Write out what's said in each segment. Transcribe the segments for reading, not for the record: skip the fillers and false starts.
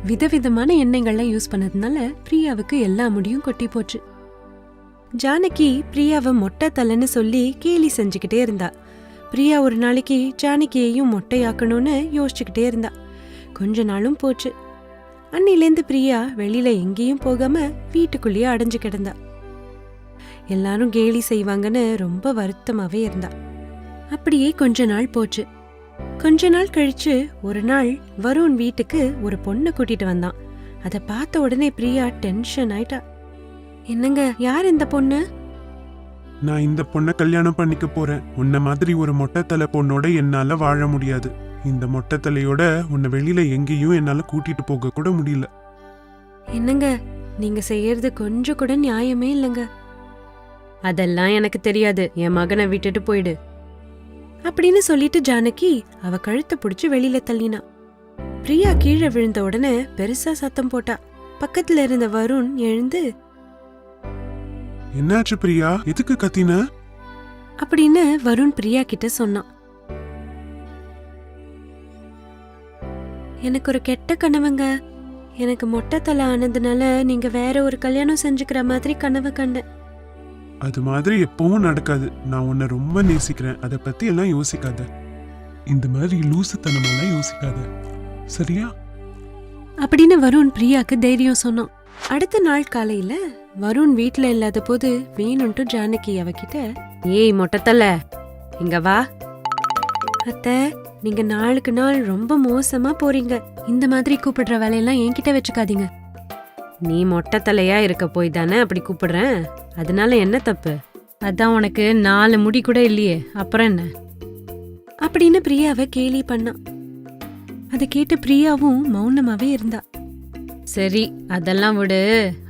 விதவிதமான எண்ணெய்கள்லாம் யூஸ் பண்ணதுனால பிரியாவுக்கு எல்லா முடியும் கொட்டி போச்சு. ஜானகி பிரியாவை மொட்டை தலைன்னு சொல்லி கேலி செஞ்சுக்கிட்டே இருந்தா. பிரியா ஒரு நாளைக்கு ஜானகியையும் மொட்டையாக்கணும்னு யோசிச்சுக்கிட்டே இருந்தா. கொஞ்ச நாளும் போச்சு. அன்னிலேந்து பிரியா வெளியில எங்கேயும் போகாம வீட்டுக்குள்ளேயே அடைஞ்சு கிடந்தா. எல்லாரும் கேலி செய்வாங்கன்னு ரொம்ப வருத்தமாவே இருந்தா. அப்படியே கொஞ்ச நாள் போச்சு. கொஞ்ச நாள் கழிச்சு ஒரு நாள் வருண் வீட்டுக்கு ஒரு பொண்ணை கூட்டிட்டு வந்தான். அத பார்த்த உடனே பிரியா டென்ஷன் ஆயிட்டா. என்னங்க, யார் இந்த பொண்ணு? நான் இந்த பொண்ணை கல்யாணம் பண்ணிக்க போறேன். உன்ன மாதிரி ஒரு மொட்டைத்தலை பொண்ணோட என்னால வாழ முடியாது. இந்த மொட்டைத்தலையோட உன்னை வெளியில எங்கேயும் என்னால கூட்டிட்டு போக கூட முடியல. என்னங்க, நீங்க செய்யறது கொஞ்சம் கூட நியாயமே இல்லைங்க. அதெல்லாம் எனக்கு தெரியாது, என் மகனை விட்டுட்டு போயிடு அப்படின்னு சொல்லிட்டு ஜானகி அவ கழுத்தை புடிச்சு வெளியில தள்ளினா. பிரியா கீழே விழுந்த உடனே பெருசா சத்தம் போட்டா. பக்கத்துல இருந்த வருண் எழுந்து, என்னாச்சு பிரியா, எதுக்கு கத்தின அப்படின்னு வருண் பிரியா கிட்ட சொன்னான். எனக்கு ஒரு கெட்ட கனவுங்க. எனக்கு மொட்டை தலை ஆனதுனால நீங்க வேற ஒரு கல்யாணம் செஞ்சுக்கிற மாதிரி கனவு கண்டேன். அது மாதிரி எப்பவும் நடக்காது. நான் உன்னை ரொம்ப நேசிக்கிறேன். அதை பத்தி எல்லாம் யோசிக்காத. இந்த மாதிரி லூசுத்தனமெல்லாம் யோசிக்காத, சரியா? அப்படின்னு வருண் பிரியாக்கு தைரியம் சொன்னான். அடுத்த நாள் காலையில வருண் வீட்டுல இல்லாத போது வேணும்ட்டு ஜானகி அவகிட்ட, ஏய் மொட்டத்தல, இங்க வா. அத்தை, நீங்க நாளுக்கு நாள் ரொம்ப மோசமா போறீங்க. இந்த மாதிரி கூப்பிடுற வேலையெல்லாம் என்கிட்ட வச்சுக்காதீங்க. நீ மொட்டை தலையா இருக்க போய் தானே அப்படி கூப்பிடுறேன். அதனால என்ன தப்பு? அதான் உனக்கு 4 முடி கூட இல்லையே, அப்புறம் என்ன? அப்படின்னு பிரியாவை கேலி பண்ணா. அதை கேட்டு பிரியாவும் மௌனமாவே இருந்தா. சரி, அதெல்லாம் விடு.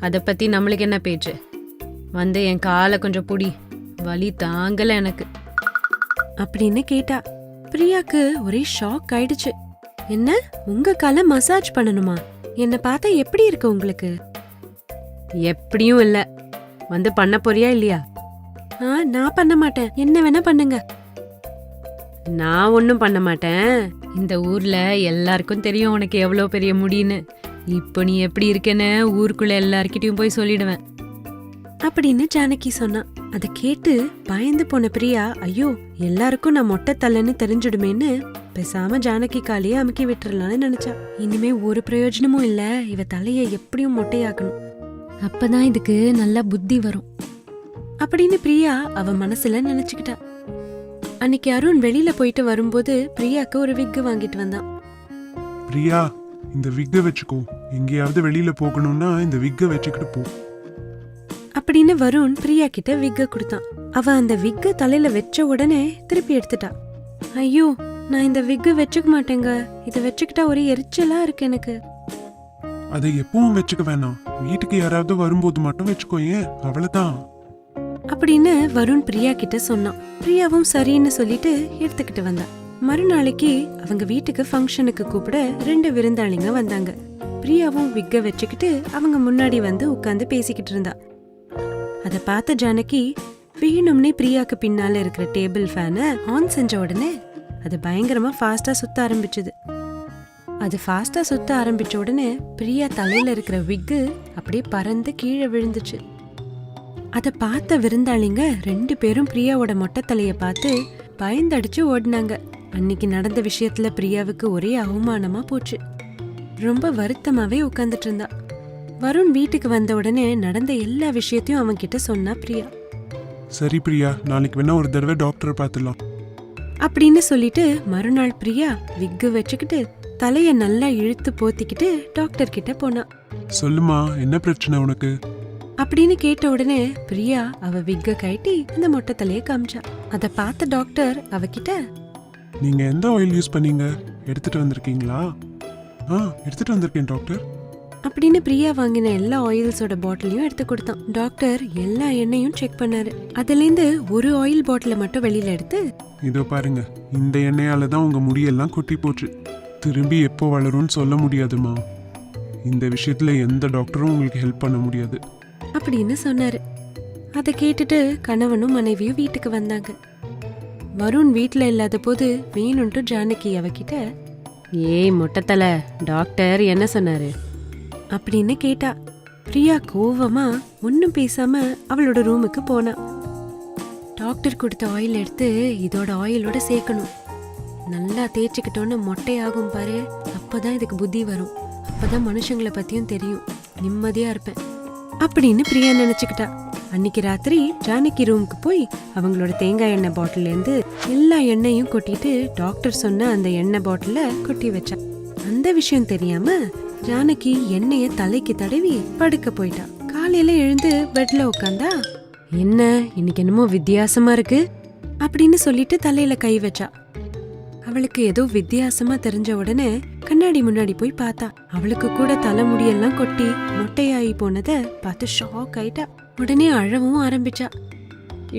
அத பத்தி நம்மளுக்கு என்ன பேச்சு? வந்து என் காலை கொஞ்சம் புடி, வலி தாங்கல எனக்கு அப்படின்னு கேட்டா. பிரியாக்கு ஒரே ஷாக் ஆயிடுச்சு. என்ன, உங்க காலை மசாஜ் பண்ணணுமா? என்ன பார்த்தா எப்படி இருக்கு உங்களுக்கு? எப்படியும் இல்ல. வந்து பண்ண போறியா இல்லையா? நான் பண்ண மாட்டேன். என்ன வேணா பண்ணுங்க. நான் ஒன்னும் பண்ண மாட்டேன். இந்த ஊர்ல எல்லாருக்கும் தெரியும் உனக்கு எவ்வளவு பெரிய முடின்னு. இப்போ நீ எப்படி இருக்கேன்னு ஊருக்குள்ள எல்லார்கிட்டயும் போய் சொல்லிடுவேன் அப்படின்னு ஜானகி சொன்னா. அதை கேட்டு பயந்து போன பிரியா, ஐயோ, எல்லாருக்கும் நான் மொட்டை தள்ளன்னு தெரிஞ்சிடுமேன்னு பேசாம ஜானகி காலையே அமுக்கி விட்டுறலான்னு நினைச்சா. இனிமே ஒரு பிரயோஜனமும் இல்ல, இவ தலைய எப்படியும் மொட்டையாக்கணும். அப்பதான் இதுக்கு நல்லா புத்தி வரும் அப்படின்னு பிரியா அவ மனசுல நினைச்சுக்கிட்டா. அன்னைக்கு அருண் வெளியில போயிட்டு வரும்போது பிரியாக்கு ஒரு விக்கு வாங்கிட்டு வந்தான். பிரியா, இந்த விக்க வச்சுக்கோ. எங்கேயாவது வெளியில போகணும்னா இந்த விக்க வச்சுக்கிட்டு போ அப்படின்னு வருண் பிரியா கிட்ட விக்க கொடுத்தான். அவ அந்த விக்க தலையில வச்ச உடனே திருப்பி எடுத்துட்டா. ஐயோ, நான் இந்த விக்க வச்சுக்க மாட்டேங்க. இத வச்சுக்கிட்டா ஒரே எரிச்சலா இருக்கு எனக்கு. அதை எப்பவும் வச்சுக்க வேணாம். வீட்டுக்கு யாராவது வரும்போது மட்டும் வச்சுக்கோ, ஏன்? அவ்வளவுதான் அப்படின்னு வருண் பிரியா கிட்ட சொன்னான். பிரியாவும் சரின்னு சொல்லிட்டு எடுத்துக்கிட்டு வந்தா. மறுநாளைக்கு அவங்க வீட்டுக்கு ஃபங்க்ஷனுக்கு கூப்பிட 2 விருந்தாளிங்க வந்தாங்க. பிரியாவும் விக்க வச்சுக்கிட்டு அவங்க முன்னாடி வந்து உட்கார்ந்து பேசிக்கிட்டு இருந்தா. அத பார்த்த ஜானகி வேணும்னே பிரியாக்கு பின்னால இருக்கிற டேபிள் ஃபேனை ஆன் செஞ்ச உடனே அது பயங்கரமா ஃபாஸ்டா சுத்த ஆரம்பிச்சது. அது ஃபாஸ்டா சுத்த ஆரம்பிச்ச உடனே பிரியா தலையில இருக்கிற விக்கு அப்படியே பறந்து கீழே விழுந்துச்சு. அத பார்த்த விருந்தாளிங்க 2 பேரும் பிரியாவோட மொட்டை தலைய பார்த்து பயந்தடிச்சு ஓடினாங்க. அன்னைக்கு நடந்த விஷயத்துல பிரியாவுக்கு ஒரே அவமானமா போச்சு. ரொம்ப வருத்தமாவே உட்கார்ந்துட்டு இருந்தா. வருண் வீட்டுக்கு வந்த உடனே நடந்த எல்லா விஷயத்தையும் அவன் கிட்ட சொன்னா பிரியா. சரி பிரியா, நாளைக்கு வேணா ஒரு தடவை டாக்டரை பார்த்துலாம் அப்படின்னு சொல்லிட்டு மறுநாள் பிரியா விக்கு வச்சுக்கிட்டு தலைய நல்லா இழுத்து போத்திக்கிட்டு டாக்டர் கிட்ட போனா. சொல்லுமா, என்ன பிரச்சனை உனக்கு அப்படின்னு கேட்ட உடனே பிரியா அவ விக்க கட்டி அந்த மொட்டை தலைய காமிச்சா. அத பார்த்த டாக்டர் அவகிட்ட, நீங்க எந்த ஆயில் யூஸ் பண்ணீங்க? எடுத்துட்டு வந்திருக்கீங்களா? எடுத்துட்டு வந்திருக்கேன் டாக்டர் அப்படின்னு பிரியா வாங்கின எல்லா ஆயில்ஸோட பாட்டிலையும் எடுத்து கொடுத்தான். டாக்டர் எல்லா எண்ணெயும் செக் பண்ணாரு. அதுல இருந்து ஒரு ஆயில் பாட்டில மட்டும் வெளியில எடுத்து, இதோ பாருங்க, இந்த எண்ணெயால தான் உங்க முடியெல்லாம் கொட்டி போச்சு. திரும்பி எப்போ வளரும்னு சொல்ல முடியாதுமா. இந்த விஷயத்துல எந்த டாக்டரும் உங்களுக்கு ஹெல்ப் பண்ண முடியாது அப்படின்னு சொன்னாரு. அதை கேட்டுட்டு கணவனும் மனைவியும் வீட்டுக்கு வந்தாங்க. வருண் வீட்டுல இல்லாத போது வேணும்ட்டு ஜானகி அவகிட்ட, ஏய் மொட்டத்தலை, டாக்டர் என்ன சொன்னாரு? அப்படின்னு கேட்டா. பிரியா கோவமா ஒன்னும் பேசாம அவளோட ரூமுக்கு போனா. டாக்டர் கொடுத்த ஆயில் எடுத்து இதோட ஆயிலோட சேர்க்கணும். நல்லா தேய்ச்சிக்கிட்டோன்னு மொட்டையாகும் பாரு, அப்பதான் இதுக்கு புத்தி வரும். அப்பதான் மனுஷங்களை பத்தியும் தெரியும். நிம்மதியா இருப்பேன் அப்படின்னு பிரியா நினைச்சுக்கிட்டா. அன்னைக்கு ராத்திரி ஜானகி ரூமுக்கு போய் அவங்களோட தேங்காய் எண்ணெய் பாட்டில இருந்து எல்லா எண்ணெயும் கொட்டிட்டு டாக்டர் சொன்ன அந்த எண்ணெய் பாட்டில கொட்டி வச்சா. அந்த விஷயம் தெரியாம ஜானகி எண்ணெய தலைக்கு தடவி படுக்க போயிட்டா. காலையில எழுந்து பெட்ல உட்காந்தா. என்ன இன்னைக்கு என்னமோ வித்தியாசமா இருக்கு அப்படின்னு சொல்லிட்டு தலையில கை வச்சா. அவளுக்கு ஏதோ வித்தியாசமா தெரிஞ்ச உடனே கண்ணாடி முன்னாடி போய் பார்த்தா. அவளுக்கு கூட தலைமுடியெல்லாம் கொட்டி மொட்டையாயி போனத பார்த்து ஷாக் ஆயிட்டா. உடனே அழவும் ஆரம்பிச்சா.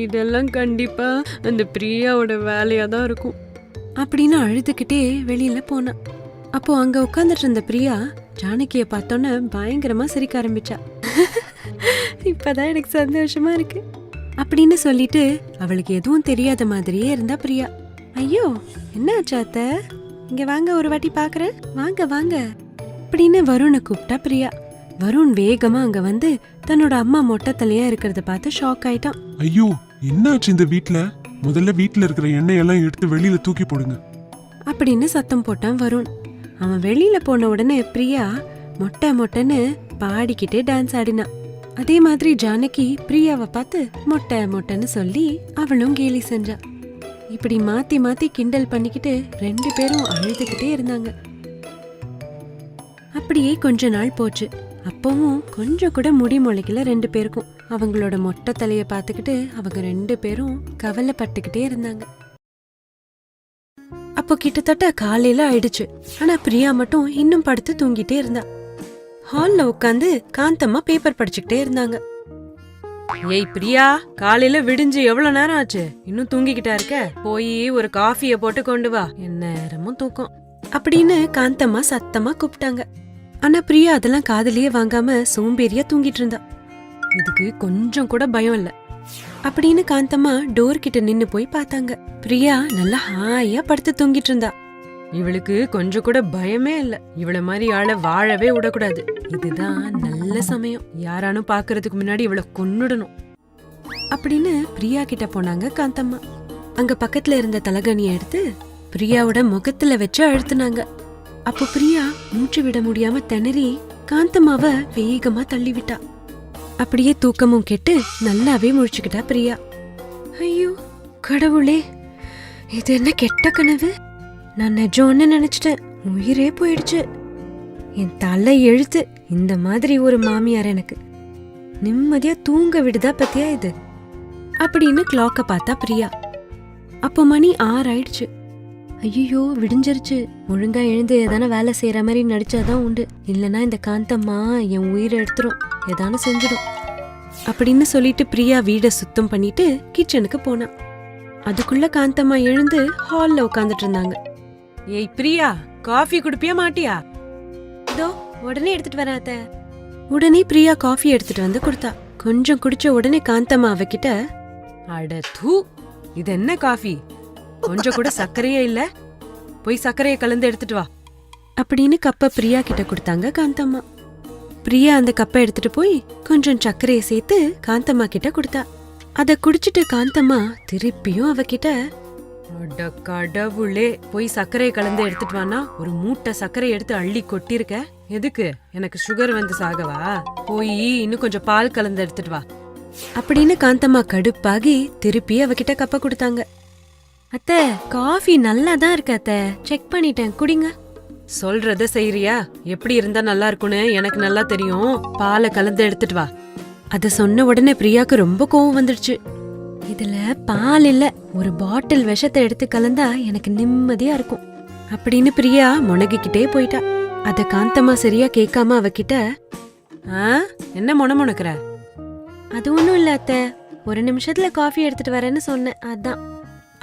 இதெல்லாம் கண்டிப்பா அந்த பிரியாவோட வேலையா தான் இருக்கும் அப்படின்னு அழுதுகிட்டே வெளியில போனா. அப்போ அங்க உட்கார்ந்துட்டு இருந்த பிரியா ஜானகிய பார்த்தோன்னு பயங்கரமா சிரிக்க ஆரம்பிச்சா. இப்பதான் எனக்கு சந்தோஷமா இருக்கு அப்படின்னு சொல்லிட்டு அவளுக்கு எதுவும் தெரியாத மாதிரியே இருந்தா பிரியா. ஐயோ என்ன ஆச்சாத்த, இங்க வாங்க ஒரு வாட்டி பாக்குறேன், வாங்க வாங்க அப்படின்னு வருணை கூப்பிட்டா பிரியா. வருண் வேகமா அங்க வந்து தன்னோட அம்மா மொட்டை தலையா இருக்கிறத பார்த்து ஷாக் ஆயிட்டான். ஐயோ என்னாச்சு இந்த வீட்ல? முதல்ல வீட்ல இருக்கிற எண்ணெயெல்லாம் எடுத்து வெளியில தூக்கி போடுங்க அப்படின்னு சத்தம் போட்டான் வருண். அவன் வெளியில போன உடனே பிரியா மொட்டை மொட்டைன்னு பாடிக்கிட்டே டான்ஸ் ஆடினா. அதே மாதிரி ஜானகி பிரியாவை பார்த்து மொட்டை மொட்டைன்னு சொல்லி அவளும் கேலி செஞ்சா. இப்படி மாத்தி மாத்தி கிண்டல் பண்ணிக்கிட்டு 2 பேரும் அழுதுகிட்டே இருந்தாங்க. அப்படியே கொஞ்ச நாள் போச்சு. அப்பவும் கொஞ்சம் கூட முடி முளைக்கல 2 பேருக்கும். அவங்களோட மொட்டை தலைய பாத்துக்கிட்டு அவங்க 2 பேரும் கவலைப்பட்டுக்கிட்டே இருந்தாங்க. அப்போ கிட்டத்தட்ட காலையில ஆயிடுச்சு. ஆனா பிரியா மட்டும் இன்னும் படுத்து தூங்கிட்டே இருந்தா. ஹால்ல உட்காந்து காந்தம்மா பேப்பர் படிச்சுக்கிட்டே இருந்தாங்க. ஏய் பிரியா, காலையில விடிஞ்சு எவ்வளவு நேரம் ஆச்சு, இன்னும் தூங்கிக்கிட்டா இருக்க? போய் ஒரு காஃபிய போட்டு கொண்டு வா, என்ன நேரமும் தூக்கம் அப்படின்னு காந்தம்மா சத்தமா கூப்பிட்டாங்க. ஆனா பிரியா அதெல்லாம் காதுலயே வாங்காம சோம்பேறியா தூங்கிட்டு இருந்தா. இதுக்கு கொஞ்சம் கூட பயம் இல்ல அப்படின்னு காந்தம்மா டோர் கிட்ட நின்னு போய் பார்த்தாங்க. பிரியா நல்லா ஹாயா படுத்து தூங்கிட்டு இருந்தா. இவளுக்கு கொஞ்சம் கூட பயமே இல்ல. இவள மாதிரி ஆளை வாழவே விடக்கூடாது. இதுதான் நல்ல சமயம், யாரானும் பாக்குறதுக்கு முன்னாடி இவளை கொன்னுடணும் அப்படின்னு பிரியா கிட்ட போனாங்க காந்தம்மா. அங்க பக்கத்துல இருந்த தலகாணிய எடுத்து பிரியாவோட முகத்துல வச்சு அழுத்துனாங்க. அப்போ பிரியா மூச்சு விட முடியாம திணறி காந்தம்மாவ வேகமா தள்ளி விட்டா. அப்படியே தூக்கமும் கெட்டு நல்லாவே முழிச்சுக்கிட்டா பிரியா. ஐயோ கடவுளே, இது என்ன கெட்ட கனவு? நான் நிஜம்னு நினைச்சிட்டேன். உயிரே போயிடுச்சு. என் தலை எழுத்து இந்த மாதிரி ஒரு மாமியார் எனக்கு நிம்மதியா தூங்க விடுதா பத்தியா இது அப்படின்னு கிளாக்க பார்த்தா பிரியா. அப்போ மணி 6 ஆயிடுச்சு. ஐயோ விடிஞ்சிருச்சு. ஒழுங்கா எழுந்து ஏதான வேலை செய்யற மாதிரி நடிச்சாதான் உண்டு, இல்லனா இந்த காந்தம்மா என் உயிரை எடுத்துரும், ஏதான செஞ்சிடும் அப்படின்னு சொல்லிட்டு பிரியா வீட சுத்தம் பண்ணிட்டு கிச்சனுக்கு போனா. அதுக்குள்ள காந்தம்மா எழுந்து ஹால்ல உட்காந்துட்டு இருந்தாங்க. ஏய் பிரியா, காஃபி குடிப்பியா மாட்டியா? இதோ உடனே எடுத்துட்டு வராத. உடனே பிரியா காஃபி எடுத்துட்டு வந்து கொடுத்தா. கொஞ்சம் குடிச்ச உடனே காந்தம்மா அவகிட்ட, அட தூ, இது என்ன காஃபி, கொஞ்சம் கூட சர்க்கரையே இல்ல, போய் சர்க்கரையை கலந்து எடுத்துட்டு வா அப்படின்னு கப்ப பிரியா கிட்ட கொடுத்தாங்க காந்தம்மா. பிரியா அந்த கப்பை எடுத்துட்டு போய் கொஞ்சம் சர்க்கரையை சேர்த்து காந்தம்மா கிட்ட கொடுத்தா. அத குடிச்சிட்டு காந்தம்மா திருப்பியும் அவகிட்ட, அட கடவுளே, போய் சர்க்கரையை கலந்து எடுத்துட்டு வானா ஒரு மூட்டை சர்க்கரை எடுத்து அள்ளி கொட்டிருக்க, எதுக்கு? எனக்கு சுகர் வந்து சாகவா? போய் இன்னும் கொஞ்சம் பால் கலந்து எடுத்துட்டு வா அப்படின்னு காந்தம்மா கடுப்பாகி திருப்பி அவகிட்ட கப்ப கொடுத்தாங்க. அத்தை, காஃபி நல்லா தான் இருக்கு அத்தை, செக் பண்ணிட்டேன், குடிங்க. சொல்றத செய்யறியா? எப்படி இருந்தா நல்லா இருக்கும்னு எனக்கு நல்லா தெரியும், பாலை கலந்து எடுத்துட்டு வா. அத சொன்ன உடனே பிரியாக்கு ரொம்ப கோவம் வந்துடுச்சு. இதுல பால் இல்ல, ஒரு பாட்டில் விஷத்தை எடுத்து கலந்தா எனக்கு நிம்மதியா இருக்கும் அப்படின்னு பிரியா முனகிக்கிட்டே போயிட்டா. அத காந்தம்மா சரியா கேட்காம அவகிட்ட, என்ன முனமுனக்குற? அது ஒண்ணும் இல்ல அத்தை, ஒரு நிமிஷத்துல காஃபி எடுத்துட்டு வரேன்னு சொன்னேன், அதான்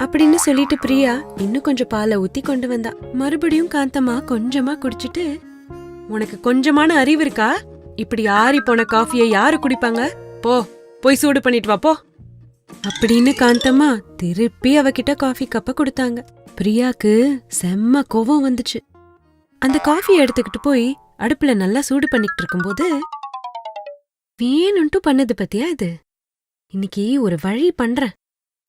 அப்படின்னு சொல்லிட்டு பிரியா இன்னும் கொஞ்சம் பாலை ஊத்தி கொண்டு வந்தா. மறுபடியும் காந்தம்மா கொஞ்சமா குடிச்சிட்டு, உனக்கு கொஞ்சமான அறிவு இருக்கா? இப்படி ஆறி போன காஃபியை யாரு குடிப்பாங்க? போ, போய் சூடு பண்ணிட்டு வா போ அப்படின்னு காந்தம்மா திருப்பி அவகிட்ட காஃபி கப்ப கொடுத்தாங்க. பிரியாக்கு செம்ம கோவம் வந்துச்சு. அந்த காஃபியை எடுத்துக்கிட்டு போய் அடுப்புல நல்லா சூடு பண்ணிக்கிட்டு இருக்கும்போது வேணும்ட்டு பண்ணது பத்தியா இது. இன்னைக்கு ஒரு வழி பண்றேன்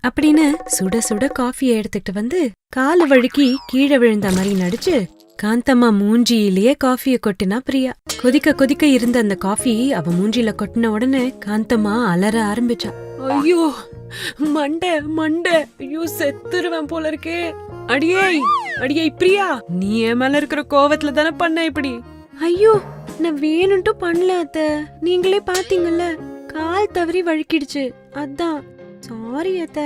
அப்படின்னு சுட சுட காஃபியை எடுத்துக்கிட்டு வந்து காலு வழுக்கி கீழே விழுந்த மாதிரி நடிச்சு காந்தம்மா மூஞ்சியிலேயே காஃபியை கொட்டினா பிரியா. கொதிக்க கொதிக்க இருந்த அந்த காஃபி அவ மூஞ்சில கொட்டின உடனே காந்தம்மா அலற ஆரம்பிச்சா. ஐயோ மண்டை மண்டை, ஐயோ செத்துருவேன் போல இருக்கே. அடியே அடியே பிரியா, நீ என் மேல இருக்கிற கோவத்துல தானே பண்ண இப்படி? ஐயோ நான் வேணும்ட்டு பண்ணல அத்த, நீங்களே பாத்தீங்கல்ல, கால் தவறி வழுக்கிடுச்சு, அதான் சாரி அத்த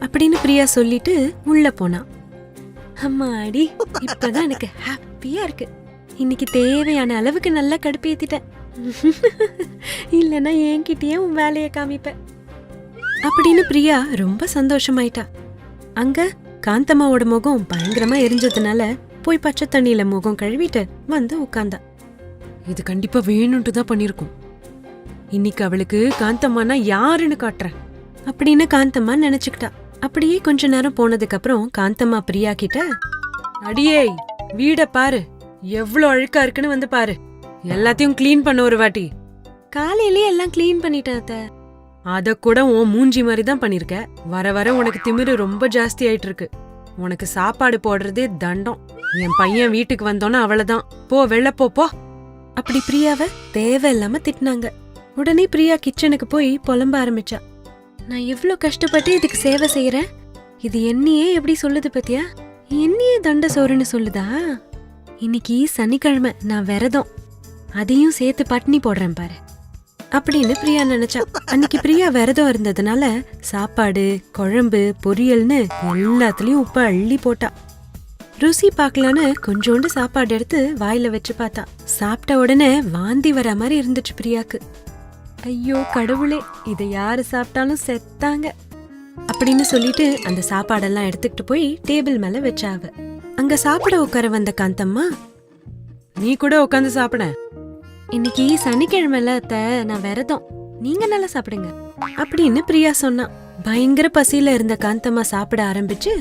அப்படின்னு பிரியா சொல்லிட்டு உள்ள போனா. அம்மாடி, இப்பதான் எனக்கு ஹாப்பியா இருக்கு. இன்னைக்கு தேவையான அளவுக்கு நல்லா கடுப்பேத்திட்டேன். இல்லன்னா என்கிட்டயே உன் வேலைய காமிப்ப அப்படின்னு பிரியா ரொம்ப சந்தோஷமாயிட்டா. அங்க காந்தம்மாவோட முகம் பயங்கரமா எரிஞ்சதுனால போய் பச்சை தண்ணியில முகம் கழுவிட்டு வந்து உட்கார்ந்தா. இது கண்டிப்பா வேணும்ட்டு தான் பண்ணிருக்கும். இன்னைக்கு அவளுக்கு காந்தம்மானா யாருன்னு காட்டுறேன் அப்படின்னு காந்தம்மா நினைச்சுக்கிட்டா. அப்படியே கொஞ்ச நேரம் போனதுக்கு அப்புறம் காந்தம்மா பிரியா கிட்ட, அடியே வீட பாரு, எவ்வளவு அழுக்கா இருக்குன்னு வந்து பாரு, எல்லாத்தையும் கிளீன் பண்ண ஒரு வாட்டி. காலையிலேயே எல்லாம் கிளீன் பண்ணிட்டேன் அத்த. அத கூட உன் மூஞ்சி மாதிரி தான் பண்ணிருக்க. வர வர உனக்கு திமிரு ரொம்ப ஜாஸ்தி ஆயிட்டு இருக்கு. உனக்கு சாப்பாடு போடுறதே தண்டம். என் பையன் வீட்டுக்கு வந்தோன்னா அவ்வளவுதான், போ வெளில போ அப்படி பிரியாவை தேவையில்லாம திட்டினாங்க. உடனே பிரியா கிச்சனுக்கு போய் புலம்ப ஆரம்பிச்சா. நான் எவ்வளவு கஷ்டப்பட்டு இதுக்கு சேவை செய்யறேன், இது என்னையே எப்படி சொல்லுது பத்தியா? என்னையே தண்ட சோறுன்னு சொல்லுதா? இன்னைக்கு சனிக்கிழமை, நான் விரதம், அதையும் சேர்த்து பட்னி போடுறேன் பாரு அப்படின்னு பிரியா நினைச்சா. அன்னைக்கு பிரியா விரதம் இருந்ததுனால சாப்பாடு, குழம்பு, பொரியல்னு எல்லாத்துலயும் உப்ப அள்ளி போட்டா. ருசி பாக்கலான்னு கொஞ்சோண்டு சாப்பாடு எடுத்து வாயில வச்சு பார்த்தா. சாப்பிட்ட உடனே வாந்தி வர மாதிரி இருந்துச்சு பிரியாக்கு. ஐயோ கடவுளே, இதை யாரு சாப்பிட்டாலும் செத்தாங்க அப்படின்னு சொல்லிட்டு அந்த சாப்பாடெல்லாம் எடுத்துக்கிட்டு போய் டேபிள் மேல வச்சாவ. அங்க சாப்பிட உட்கார வந்த காந்தம்மா, நீ கூட உட்காந்து சாப்பிட, இன்னைக்கு சனிக்கிழமைல அத்த, நான் விரதம், நீங்க நல்லா சாப்பிடுங்க அப்படின்னு பிரியா சொன்னா. பயங்கர பசியில இருந்த காந்தம்மா சாப்பிட ஆரம்பிச்சு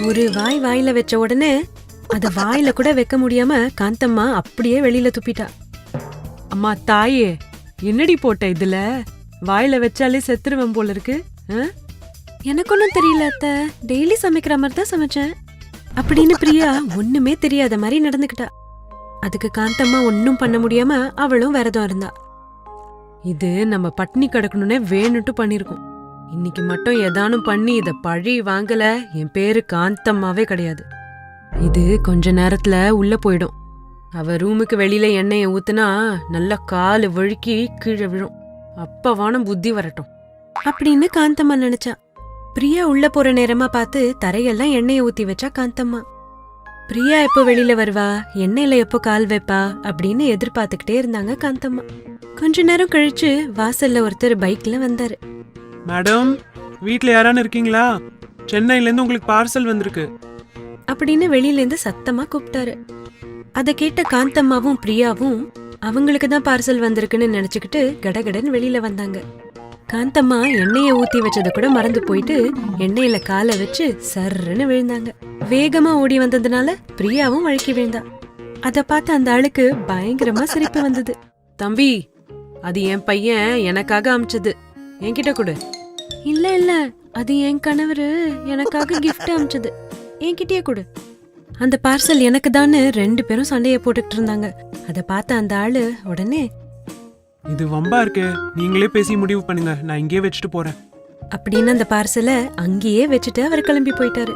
ஒரு வாய் வாயில வச்ச உடனே அத வாயில கூட வைக்க முடியாம காந்தம்மா அப்படியே வெளியில துப்பிட்டா. அம்மா தாயே, என்னடி போட்ட இதுல? வாயில வச்சாலே செத்துருவேன் போல இருக்கு. எனக்கு ஒன்னும் தெரியல அத்த, டெய்லி சமைக்கிற மாதிரி தான் சமைச்சேன் அப்படின்னு பிரியா ஒண்ணுமே தெரியாத மாதிரி நடந்துக்கிட்டா. அதுக்கு காந்தம்மா ஒன்னும் பண்ண முடியாம அவளும் விரதம் இருந்தா. இது நம்ம பட்னி கிடக்கணும்னே வேணும்ட்டு பண்ணிருக்கோம். இன்னைக்கு மட்டும் ஏதானும் பண்ணி இத பழி வாங்கல, என் பேரு காந்தம்மாவே கிடையாது. இது கொஞ்ச நேரத்துல உள்ள போயிடும். அவ ரூமுக்கு வெளியில எண்ணெய ஊத்துனா நல்லா காலு வழுக்கி கீழே விழும். அப்பவான புத்தி வரட்டும் அப்படின்னு காந்தம்மா நினைச்சா. பிரியா உள்ள போற நேரமா பார்த்து தரையெல்லாம் எண்ணெய ஊத்தி வச்சா காந்தம்மா. பிரியா எப்போ வெளியில வருவா, எண்ணெயில எப்போ கால் வைப்பா அப்படின்னு எதிர்பார்த்துக்கிட்டே இருந்தாங்க காந்தம்மா. கொஞ்ச நேரம் கழிச்சு வாசல்ல ஒருத்தர் பைக்ல வந்தாரு. மேடம், வீட்ல யாரானு இருக்கீங்களா? சென்னையில இருந்து உங்களுக்கு பார்சல் வந்திருக்கு அப்படின்னு வெளியில இருந்து சத்தமா கூப்பிட்டாரு. அத கேட்ட காந்தம்மாவும் பிரியாவும் அவங்களுக்கு தான் பார்சல் வந்திருக்குன்னு நினைச்சுக்கிட்டு கடகடன்னு வெளியில வந்தாங்க. காந்தம்மா எண்ணெய ஊத்தி வச்சத கூட மறந்து போயிட்டு எண்ணெயில காலை வச்சு சர்ன்னு விழுந்தாங்க. வேகமா ஓடி வந்ததுனால பிரியாவும் வழுக்கி விழுந்தா. அத பார்த்து அந்த ஆளுக்கு பயங்கரமா சிரிப்பு வந்தது. தம்பி, அது என் பையன் எனக்காக அமிச்சது, என்கிட்ட கொடு. இல்ல இல்ல, அது என் கணவரு எனக்காக கிஃப்ட் அமிச்சது, என்கிட்டயே கொடு. அந்த பார்சல் எனக்கு தான்னு 2 பேரும் சண்டைய போட்டுக்கிட்டு இருந்தாங்க. அத பார்த்த அந்த ஆளு உடனே, இது வம்பா இருக்கு, நீங்களே பேசி முடிவு பண்ணுங்க, நான் இங்கேயே வச்சுட்டு போறேன் அப்படின்னு அந்த பார்சலை அங்கேயே வச்சுட்டு அவர் கிளம்பி போயிட்டாரு.